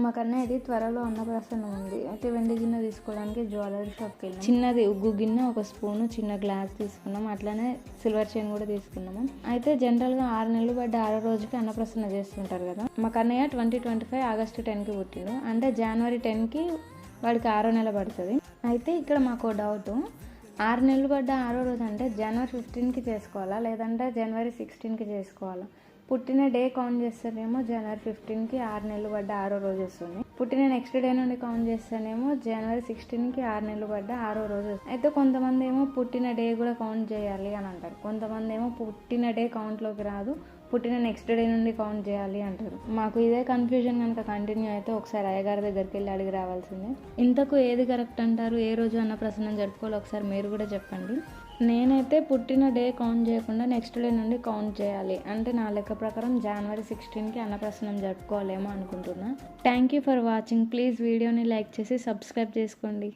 మాకన్నయ్యది త్వరలో అన్నప్రాసన ఉంది. అయితే వెండి గిన్నె తీసుకోవడానికి జ్యువెలరీ షాప్కి వెళ్ళాం. చిన్నది ఉగ్గు గిన్నె, ఒక స్పూను, చిన్న గ్లాస్ తీసుకున్నాం. అట్లానే సిల్వర్ చైన్ కూడా తీసుకున్నాము. అయితే జనరల్గా 6 నెలలు పడ్డ 6వ రోజుకి అన్నప్రాసన చేస్తుంటారు కదా. మా కన్నయ్య 2025 ఆగస్టు 10కి పుట్టిండు. అంటే జనవరి 10కి వాడికి 6వ నెల పడుతుంది. అయితే ఇక్కడ మాకు డౌట్, 6 నెలలు పడ్డ 6వ రోజు అంటే జనవరి 15కి చేసుకోవాలా, లేదంటే జనవరి 16కి చేసుకోవాలా? పుట్టిన డే కౌంట్ చేస్తేనేమో జనవరి 15కి 6 నెలలు పడ్డ 6వ రోజు వస్తుంది. పుట్టిన నెక్స్ట్ డే నుండి కౌంట్ చేస్తేనేమో జనవరి 16కి 6 నెలలు పడ్డ 6వ రోజు వస్తుంది. అయితే కొంతమంది ఏమో పుట్టిన డే కూడా కౌంట్ చేయాలి అని అంటారు. కొంతమంది ఏమో పుట్టిన డే కౌంట్లోకి రాదు, పుట్టిన నెక్స్ట్ డే నుండి కౌంట్ చేయాలి అంటారు. మాకు ఇదే కన్ఫ్యూజన్ కనుక కంటిన్యూ అయితే ఒకసారి అయ్యగారి దగ్గరికి వెళ్ళి అడిగి రావాల్సిందే. ఇంతకు ఏది కరెక్ట్ అంటారు? ఏ రోజు అన్నప్రాసనం జరుపుకోవాలి ఒకసారి మీరు కూడా చెప్పండి. నేనైతే పుట్టిన డే కౌంట్ చేయకుండా నెక్స్ట్ డే నుండి కౌంట్ చేయాలి అంటే నా లెక్క ప్రకారం జనవరి 16కి అన్నప్రాసనం జరుపుకోవాలేమో అనుకుంటున్నా. Thank you for watching. Please వీడియోని లైక్ చేసి సబ్స్క్రైబ్ చేసుకోండి.